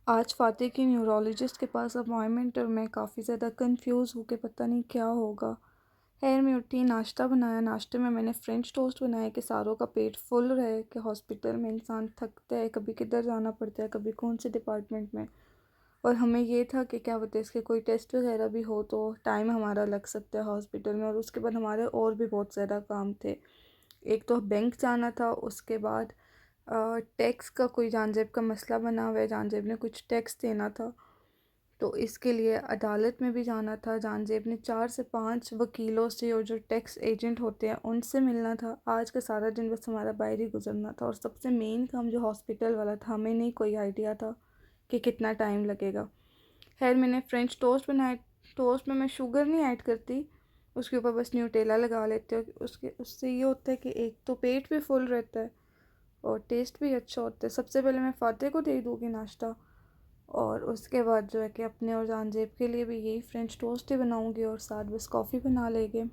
आज फ़ातिह की न्यूरोलॉजिस्ट के पास अपॉइंटमेंट और मैं काफ़ी ज़्यादा कंफ्यूज हूँ कि पता नहीं क्या होगा। खैर मैं उठी, नाश्ता बनाया। नाश्ते में मैंने फ्रेंच टोस्ट बनाया कि सारों का पेट फुल रहे, कि हॉस्पिटल में इंसान थकता है, कभी किधर जाना पड़ता है, कभी कौन से डिपार्टमेंट में। और हमें ये था कि क्या बोलते हैं, इसके कोई टेस्ट वगैरह भी हो तो टाइम हमारा लग सकता है हॉस्पिटल में, और उसके बाद हमारे और भी बहुत ज़्यादा काम थे। एक तो बैंक जाना था, उसके बाद टैक्स का कोई जानजेब का मसला बना हुआ है, जानजेब ने कुछ टैक्स देना था, तो इसके लिए अदालत में भी जाना था। जानजेब ने 4 से 5 वकीलों से और जो टैक्स एजेंट होते हैं उनसे मिलना था। आज का सारा दिन बस हमारा बाहर ही गुजरना था, और सबसे मेन काम जो हॉस्पिटल वाला था, हमें नहीं कोई आइडिया था कि कितना टाइम लगेगा। खैर मैंने फ्रेंच टोस्ट बनाए। टोस्ट में मैं शुगर नहीं ऐड करती, उसके ऊपर बस न्यूटेला लगा लेते हो। उसके उससे ये होता है कि एक तो पेट भी फुल रहता है और टेस्ट भी अच्छा होता है। सबसे पहले मैं फ़ातिह को दे दूँगी नाश्ता, और उसके बाद जो है कि अपने और जानजेब के लिए भी यही फ्रेंच टोस्ट ही बनाऊँगी, और साथ बस कॉफ़ी बना लेंगे।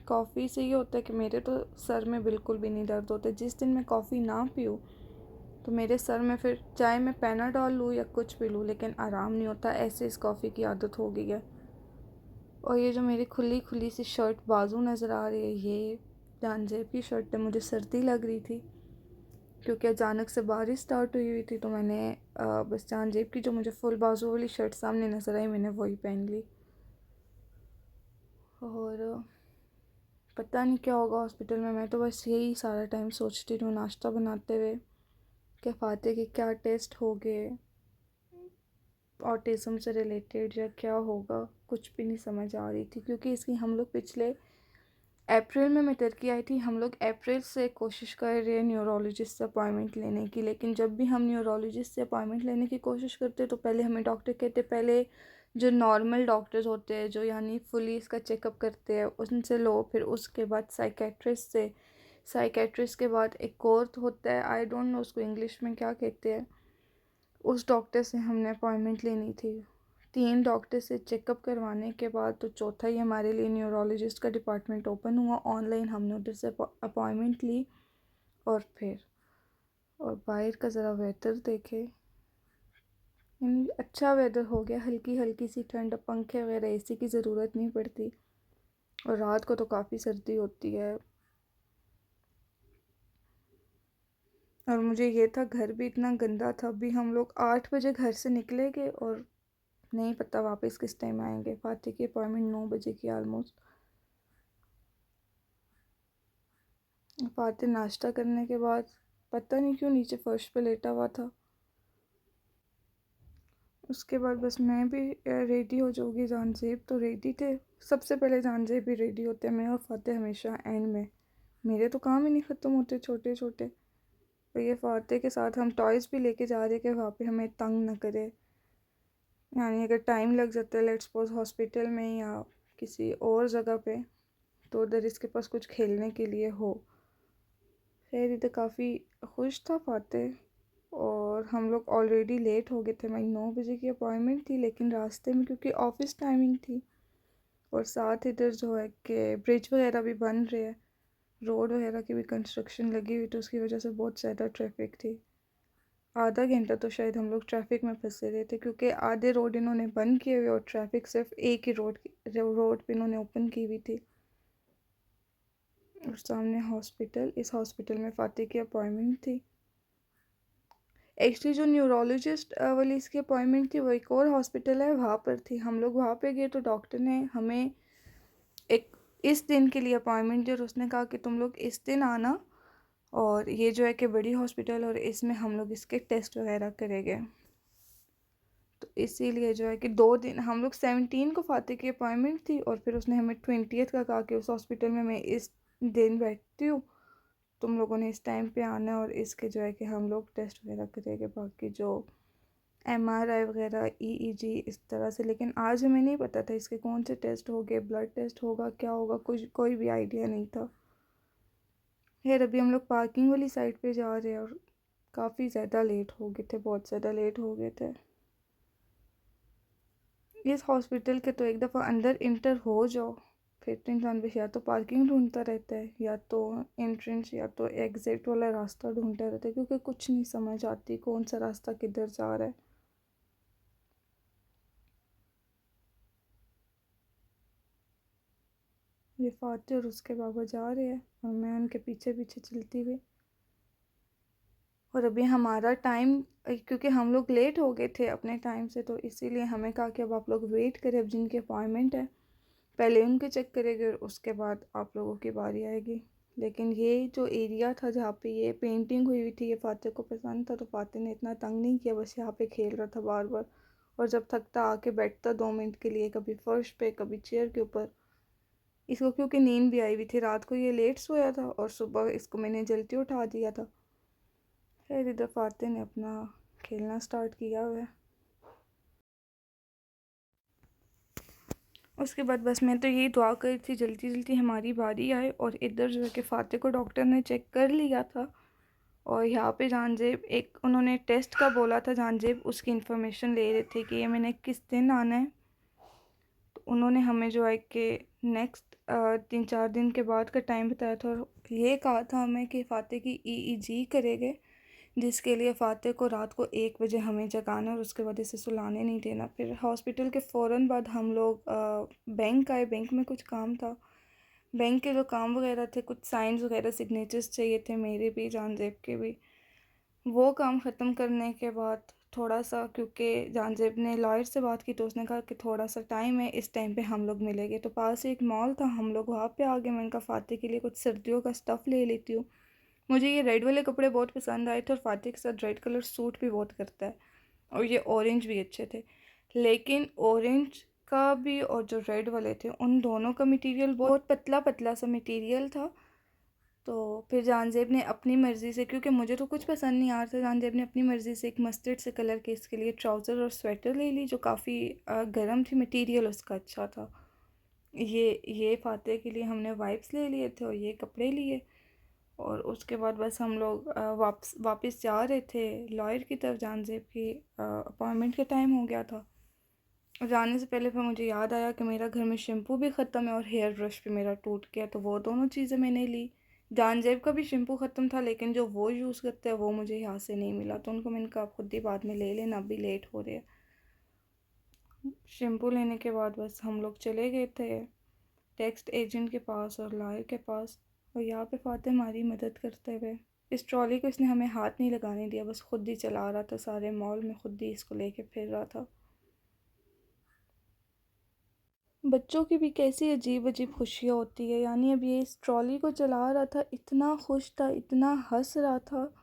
कॉफ़ी से ये होता है कि मेरे तो सर में बिल्कुल भी नहीं दर्द होता। जिस दिन मैं कॉफ़ी ना पीऊँ तो मेरे सर में फिर चाहे मैं पैनाडॉल लूँ या कुछ भी लूँ, लेकिन आराम नहीं होता। ऐसे इस कॉफ़ी की आदत हो गई है। और ये जो मेरी खुली खुली सी शर्ट बाजू नज़र आ रही है, ये जानजेब की शर्ट है। मुझे सर्दी लग रही थी क्योंकि अचानक से बारिश स्टार्ट हुई थी, तो मैंने बस जानजेब की जो मुझे फुल बाजू वाली शर्ट सामने नज़र आई, मैंने वही पहन ली। और पता नहीं क्या होगा हॉस्पिटल में। मैं तो बस यही सारा टाइम सोचती रहूँ नाश्ता बनाते हुए कि फ़ातिह के क्या टेस्ट हो गए, ऑटिज़म से रिलेटेड या क्या होगा। कुछ भी नहीं समझ आ रही थी, क्योंकि इसकी हम लोग पिछले अप्रैल में मैं टर्की आई थी। हम लोग अप्रैल से कोशिश कर रहे हैं न्यूरोलॉजिस्ट से अपॉइंटमेंट लेने की, लेकिन जब भी हम न्यूरोलॉजिस्ट से अपॉइंटमेंट लेने की कोशिश करते तो पहले हमें डॉक्टर कहते, पहले जो नॉर्मल डॉक्टर्स होते हैं जो यानी फुली इसका चेकअप करते हैं उनसे लो, फिर उसके बाद साइकेट्रिस्ट से, साइकेट्रिस्ट के बाद एक और होता है, आई डोंट नो उसको इंग्लिश में क्या कहते हैं, उस डॉक्टर से हमने अपॉइंटमेंट लेनी थी। 3 डॉक्टर से चेकअप करवाने के बाद तो चौथा ही हमारे लिए न्यूरोलॉजिस्ट का डिपार्टमेंट ओपन हुआ। ऑनलाइन हमने उधर से अपॉइंटमेंट ली, और फिर और बाहर का ज़रा वेदर देखे, यानी अच्छा वेदर हो गया, हल्की हल्की सी ठंड, पंखे वगैरह एसी की ज़रूरत नहीं पड़ती, और रात को तो काफ़ी सर्दी होती है। और मुझे ये था, घर भी इतना गंदा था। अभी हम लोग 8 बजे घर से निकलेंगे और नहीं पता वापस किस टाइम आएंगे। फ़ातिह की अपॉइंटमेंट 9 बजे की ऑलमोस्ट। फ़ातिह नाश्ता करने के बाद पता नहीं क्यों नीचे फर्श पे लेटा हुआ था। उसके बाद बस मैं भी रेडी हो जाऊँगी। जानजेब तो रेडी थे, सबसे पहले जानजेब भी रेडी होते हैं। मैं और फ़ातिह हमेशा एंड में। मेरे तो काम ही नहीं ख़त्म होते छोटे छोटे। और ये फ़ातिह के साथ हम टॉयज़ भी लेके जा रहे हैं कि वहाँ पे हमें तंग ना करे। यानी अगर टाइम लग जाता है लेट्स सपोज हॉस्पिटल में या किसी और जगह पे, तो उधर इसके पास कुछ खेलने के लिए हो। खैर इधर काफ़ी खुश था फ़ातिह, और हम लोग ऑलरेडी लेट हो गए थे। मेरी 9 बजे की अपॉइंटमेंट थी, लेकिन रास्ते में क्योंकि ऑफिस टाइमिंग थी, और साथ इधर जो है कि ब्रिज वगैरह भी बन रहे हैं, रोड वगैरह की भी कंस्ट्रक्शन लगी हुई, तो उसकी वजह से बहुत ज़्यादा ट्रैफिक थी। आधा घंटा तो शायद हम लोग ट्रैफिक में फंसे रहे थे, क्योंकि आधे रोड इन्होंने बंद किए हुए और ट्रैफिक सिर्फ एक ही रोड पे इन्होंने ओपन की हुई थी। और सामने हॉस्पिटल, इस हॉस्पिटल में फ़ातिह की अपॉइंटमेंट थी। एक्चुअली जो न्यूरोलॉजिस्ट वाली इसकी अपॉइंटमेंट थी वो एक और हॉस्पिटल है, वहाँ पर थी। हम लोग वहाँ पे गए तो डॉक्टर ने हमें एक इस दिन के लिए अपॉइंटमेंट दी, और उसने कहा कि तुम लोग इस दिन आना, और ये जो है कि बड़ी हॉस्पिटल, और इसमें हम लोग इसके टेस्ट वगैरह करेंगे। तो इसीलिए जो है कि 2 दिन, हम लोग 17 को फ़ातिह की अपॉइंटमेंट थी, और फिर उसने हमें 20th का कहा कि उस हॉस्पिटल में मैं इस दिन बैठती हूँ, तुम लोगों ने इस टाइम पे आना है, और इसके जो है कि हम लोग टेस्ट वगैरह करेंगे, बाकी जो MRI वगैरह EEG इस तरह से। लेकिन आज हमें नहीं पता था इसके कौन से टेस्ट हो गए, ब्लड टेस्ट होगा क्या होगा, कुछ कोई भी आइडिया नहीं था। खैर अभी हम लोग पार्किंग वाली साइड पे जा रहे हैं, और काफ़ी ज़्यादा लेट हो गए थे, बहुत ज़्यादा लेट हो गए थे। इस हॉस्पिटल के तो एक दफ़ा अंदर इंटर हो जाओ, फिर तो इंसान बस या तो पार्किंग ढूंढता रहता है, या तो एंट्रेंस, या तो एग्ज़िट वाला रास्ता ढूंढता रहता है, क्योंकि कुछ नहीं समझ आती कौन सा रास्ता किधर जा रहा है। ये फातिह और उसके बाबा जा रहे हैं और मैं उनके पीछे पीछे चलती हुई। और अभी हमारा टाइम, क्योंकि हम लोग लेट हो गए थे अपने टाइम से, तो इसीलिए हमें कहा कि अब आप लोग वेट करें, अब जिनकी अपॉइंटमेंट है पहले उनके चेक करेंगे और उसके बाद आप लोगों की बारी आएगी। लेकिन ये जो एरिया था जहाँ पे ये पेंटिंग हुई हुई थी, ये फातिह को पसंद था, तो फातिह ने इतना तंग नहीं किया, बस यहाँ पे खेल रहा था बार बार। और जब थकता आके बैठता 2 मिनट के लिए, कभी फर्श पे कभी चेयर के ऊपर। इसको क्योंकि नींद भी आई हुई थी रात को, ये लेट सोया था और सुबह इसको मैंने जल्दी उठा दिया था। फिर इधर फातिह ने अपना खेलना स्टार्ट किया हुआ है। उसके बाद बस मैं तो यही दुआ कर रही थी जल्दी जल्दी हमारी बारी आए। और इधर जो है कि फातिह को डॉक्टर ने चेक कर लिया था और यहाँ पे जानजेब एक उन्होंने टेस्ट का बोला था, जानजेब उसकी इन्फॉर्मेशन ले रहे थे कि ये मैंने किस दिन आना है। तो उन्होंने हमें जो है कि नेक्स्ट 3-4 दिन के बाद का टाइम बताया था और ये कहा था हमें कि फ़ातिह की ईईजी करेंगे, जिसके लिए फ़ातिह को रात को 1 बजे हमें जगाना और उसके बाद इसे सुलाने नहीं देना। फिर हॉस्पिटल के फ़ौरन बाद हम लोग बैंक आए, बैंक में कुछ काम था। बैंक के जो काम वगैरह थे, कुछ साइंस वगैरह सिग्नेचर्स चाहिए थे, मेरे भी जानजेब के भी। वो काम ख़त्म करने के बाद थोड़ा सा, क्योंकि जानजेब ने लॉयर से बात की तो उसने कहा कि थोड़ा सा टाइम है, इस टाइम पे हम लोग मिलेंगे। तो पास ही एक मॉल था, हम लोग वहाँ पे आ गए। मैंने कहा फ़ातिह के लिए कुछ सर्दियों का स्टफ़ ले लेती हूँ। मुझे ये रेड वाले कपड़े बहुत पसंद आए थे और फ़ातिह के साथ रेड कलर सूट भी बहुत करता है। और ये ऑरेंज भी अच्छे थे, लेकिन ऑरेंज का भी और जो रेड वाले थे उन दोनों का मटेरियल बहुत पतला पतला सा मटेरियल था। तो फिर जानजेब ने अपनी मर्ज़ी से, क्योंकि मुझे तो कुछ पसंद नहीं आ रहा था, जानजेब ने अपनी मर्ज़ी से एक मस्टर्ड से कलर के इसके लिए ट्राउज़र और स्वेटर ले ली, जो काफ़ी गर्म थी, मटेरियल उसका अच्छा था। ये फ़ातिह के लिए हमने वाइप्स ले लिए थे और ये कपड़े लिए। और उसके बाद बस हम लोग वापस जा रहे थे लॉयर की तरफ। जानजेब की अपॉइंटमेंट का टाइम हो गया था। और जाने से पहले फिर मुझे याद आया कि मेरा घर में शैम्पू भी ख़त्म है और हेयर ब्रश भी मेरा टूट गया, तो वो दोनों चीज़ें मैंने ली। जानजेब का भी शैम्पू ख़त्म था, लेकिन जो वो यूज़ करते हैं वो मुझे यहाँ से नहीं मिला, तो उनको मैंने कहा आप खुद ही बाद में ले लेना, अभी लेट हो रहे हैं। शैम्पू लेने के बाद बस हम लोग चले गए थे टैक्स एजेंट के पास और लॉयर के पास। और यहाँ पे फ़ातिह हमारी मदद करते हुए, इस ट्रॉली को इसने हमें हाथ नहीं लगाने दिया, बस खुद ही चला रहा था, सारे मॉल में खुद ही इसको लेके फिर रहा था। बच्चों की भी कैसी अजीब अजीब खुशियाँ होती है। यानी अब ये इस ट्रॉली को चला रहा था, इतना खुश था, इतना हंस रहा था।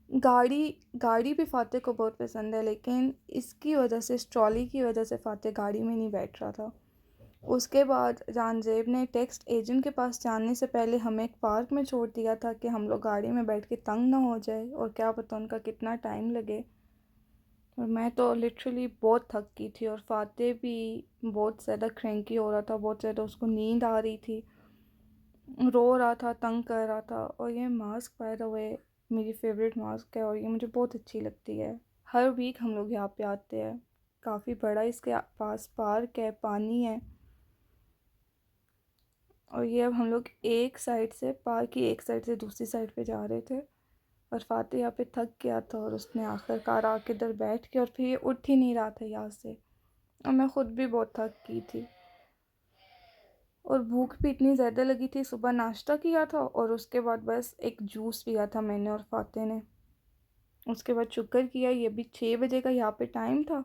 गाड़ी गाड़ी भी फ़ातिह को बहुत पसंद है, लेकिन इसकी वजह से, इस ट्रॉली की वजह से फ़ातिह गाड़ी में नहीं बैठ रहा था। उसके बाद जानजेब ने टैक्स एजेंट के पास जाने से पहले हमें एक पार्क में छोड़ दिया था कि हम लोग गाड़ी में बैठ के तंग ना हो जाए, और क्या पता उनका कितना टाइम लगे। और मैं तो लिटरली बहुत थक गई थी और फ़ातिह भी बहुत ज़्यादा क्रैंकी हो रहा था, बहुत ज़्यादा उसको नींद आ रही थी, रो रहा था, तंग कर रहा था। और ये मास्क बाय द वे मेरी फेवरेट मास्क है और ये मुझे बहुत अच्छी लगती है। हर वीक हम लोग यहाँ पे आते हैं। काफ़ी बड़ा इसके पास पार्क है, पानी है। और ये अब हम लोग एक साइड से, पार्क की एक साइड से दूसरी साइड पे जा रहे थे। और फ़ातिह यहाँ पे थक गया था और उसने आखिरकार आके इधर बैठ के, और फिर ये उठ ही नहीं रहा था यहाँ से। और मैं ख़ुद भी बहुत थक गई थी और भूख भी इतनी ज़्यादा लगी थी। सुबह नाश्ता किया था और उसके बाद बस एक जूस पिया था मैंने और फ़ातिह ने। उसके बाद शुक्र किया, ये भी 6 बजे का यहाँ पे टाइम था।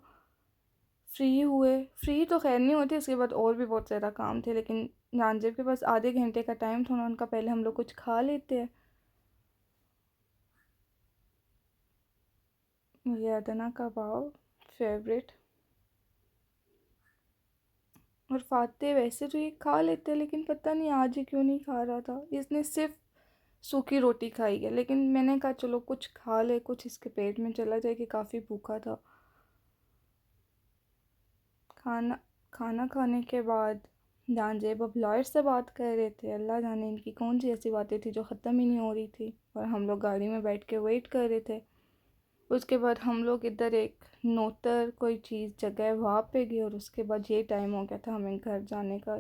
फ्री हुए, फ्री तो खैर नहीं होते, इसके बाद और भी बहुत ज़्यादा काम थे, लेकिन जानजेब के पास आधे घंटे का टाइम था, उनका पहले हम लोग कुछ खा लेते हैं। ये अदना कबाब फेवरेट। और फ़ातिह वैसे तो ये खा लेते हैं, लेकिन पता नहीं आज ही क्यों नहीं खा रहा था। इसने सिर्फ सूखी रोटी खाई है, लेकिन मैंने कहा चलो कुछ खा ले, कुछ इसके पेट में चला जाए, कि काफ़ी भूखा था। खाना खाना खाने के बाद जानजेब अब लॉयर से बात कर रहे थे। अल्लाह जाने इनकी कौन सी ऐसी बातें थी जो ख़त्म ही नहीं हो रही थी, और हम लोग गाड़ी में बैठ के वेट कर रहे थे। उसके बाद हम लोग इधर एक नोतर कोई चीज़ जगह है वहाँ पे गए, और उसके बाद ये टाइम हो गया था हमें घर जाने का।